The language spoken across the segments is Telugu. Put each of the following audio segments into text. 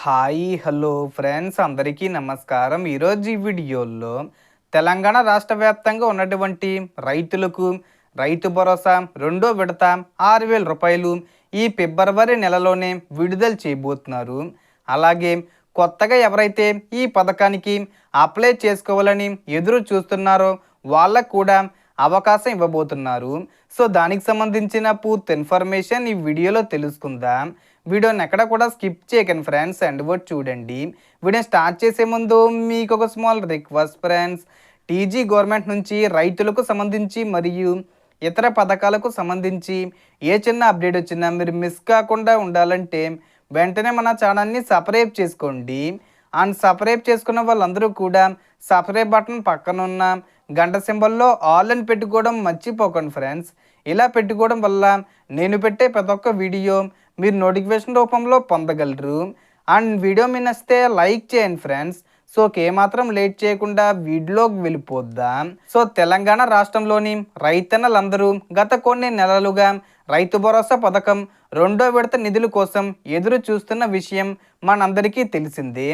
హాయ్ హలో ఫ్రెండ్స్ అందరికీ నమస్కారం. ఈరోజు ఈ వీడియోలో తెలంగాణ రాష్ట్ర వ్యాప్తంగా ఉన్నటువంటి రైతులకు రైతు భరోసా రెండో విడత 6,000 రూపాయలు ఈ ఫిబ్రవరి నెలలోనే విడుదల చేయబోతున్నారు. అలాగే కొత్తగా ఎవరైతే ఈ పథకానికి అప్లై చేసుకోవాలని ఎదురు చూస్తున్నారో వాళ్ళకు కూడా అవకాశం ఇవ్వబోతున్నారు. సో దానికి సంబంధించిన పూర్తి ఇన్ఫర్మేషన్ ఈ వీడియోలో తెలుసుకుందాం. వీడియోని ఎక్కడ కూడా స్కిప్ చేయకండి ఫ్రెండ్స్, అండ్ వర్డ్ చూడండి. వీడియో స్టార్ట్ చేసే ముందు మీకు ఒక small request friends, TG government నుంచి రైతులకు సంబంధించి మరియు ఇతర పథకాలకు సంబంధించి ఏ చిన్న అప్డేట్ వచ్చినా మీరు మిస్ కాకుండా ఉండాలంటే వెంటనే మన ఛానల్ని సబ్స్క్రైబ్ చేసుకోండి. అండ్ సబ్స్క్రైబ్ చేసుకున్న వాళ్ళందరూ కూడా సబ్స్క్రైబ్ బటన్ పక్కన ఉన్న గంట సింబల్లో ఆల్ అని పెట్టుకోవడం మర్చిపోకండి ఫ్రెండ్స్. ఇలా పెట్టుకోవడం వల్ల నేను పెట్టే ప్రతి ఒక్క వీడియో మీరు నోటిఫికేషన్ రూపంలో పొందగలరు. అండ్ వీడియో మీ నచ్చితే లైక్ చేయండి ఫ్రెండ్స్. సో ఏమాత్రం లేట్ చేయకుండా వీడియోకి వెళ్ళిపోద్దాం. సో తెలంగాణ రాష్ట్రంలోని రైతన్నలందరూ గత కొన్ని నెలలుగా రైతు భరోసా పథకం రెండో విడత నిధుల కోసం ఎదురు చూస్తున్న విషయం మనందరికీ తెలిసిందే.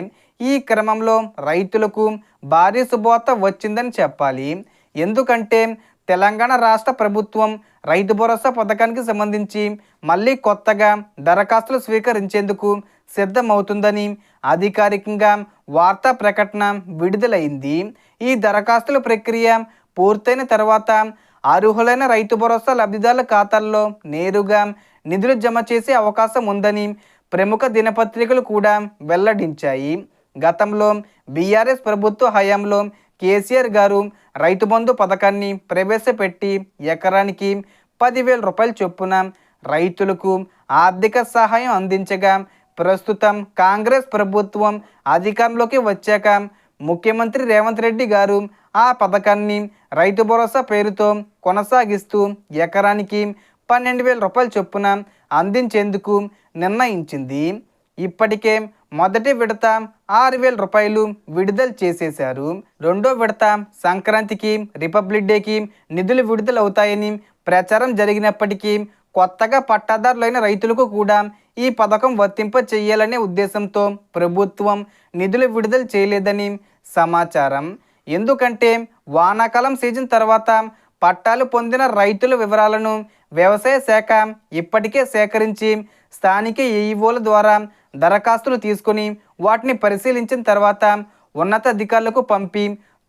ఈ క్రమంలో రైతులకు భారీ శుభవార్త వచ్చిందని చెప్పాలి. ఎందుకంటే తెలంగాణ రాష్ట్ర ప్రభుత్వం రైతు భరోసా పథకానికి సంబంధించి మళ్ళీ కొత్తగా దరఖాస్తులు స్వీకరించేందుకు సిద్ధమవుతుందని అధికారికంగా వార్తా ప్రకటన విడుదలైంది. ఈ దరఖాస్తుల ప్రక్రియ పూర్తయిన తర్వాత అర్హులైన రైతు భరోసా లబ్ధిదారుల ఖాతాల్లో నేరుగా నిధులు జమ చేసే అవకాశం ఉందని ప్రముఖ దినపత్రికలు కూడా వెల్లడించాయి. గతంలో బీఆర్ఎస్ ప్రభుత్వ హయాంలో కేసీఆర్ గారు రైతు బంధు పథకాన్ని ప్రవేశపెట్టి ఎకరానికి 10,000 రూపాయల చొప్పున రైతులకు ఆర్థిక సహాయం అందించగా, ప్రస్తుతం కాంగ్రెస్ ప్రభుత్వం అధికారంలోకి వచ్చాక ముఖ్యమంత్రి రేవంత్ రెడ్డి గారు ఆ పథకాన్ని రైతు భరోసా పేరుతో కొనసాగిస్తూ ఎకరానికి 12,000 రూపాయల చొప్పున అందించేందుకు నిర్ణయించింది. ఇప్పటికే మొదటి విడత 6,000 రూపాయలు విడుదల చేసేశారు. రెండో విడత సంక్రాంతికి, రిపబ్లిక్ డేకి నిధులు విడుదలవుతాయని ప్రచారం జరిగినప్పటికీ కొత్తగా పట్టాదారులైన రైతులకు కూడా ఈ పథకం వర్తింప చేయాలనే ఉద్దేశంతో ప్రభుత్వం నిధులు విడుదల చేయలేదని సమాచారం. ఎందుకంటే వానాకాలం సీజన్ తర్వాత పట్టాలు పొందిన రైతుల వివరాలను వ్యవసాయ శాఖ ఇప్పటికే సేకరించి స్థానిక ఏఈఓల ద్వారా దరఖాస్తులు తీసుకొని వాటిని పరిశీలించిన తర్వాత ఉన్నతాధికారులకు పంపి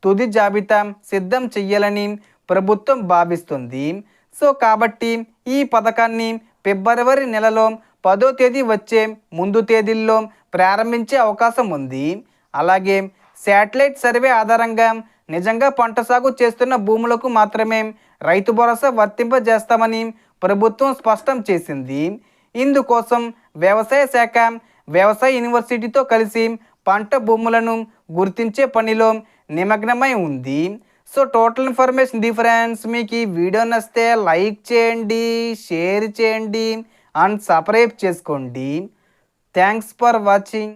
తుది జాబితా సిద్ధం చెయ్యాలని ప్రభుత్వం భావిస్తుంది. సో కాబట్టి ఈ పథకాన్ని ఫిబ్రవరి నెలలో 10వ తేదీ వచ్చే ముందు తేదీల్లో ప్రారంభించే అవకాశం ఉంది. అలాగే శాటిలైట్ సర్వే ఆధారంగా నిజంగా పంట సాగు చేస్తున్న భూములకు మాత్రమే రైతు భరోసా వర్తింపజేస్తామని ప్రభుత్వం స్పష్టం చేసింది. ఇందుకోసం వ్యవసాయ శాఖ వ్యవసాయ యూనివర్సిటీతో కలిసి పంట భూములను గుర్తించే పనిలో నిమగ్నమై ఉంది. So total information difference. మీకు ఈ వీడియో నచ్చితే లైక్ చేయండి, షేర్ చేయండి అండ్ సబ్స్క్రైబ్ చేసుకోండి. Thanks for watching.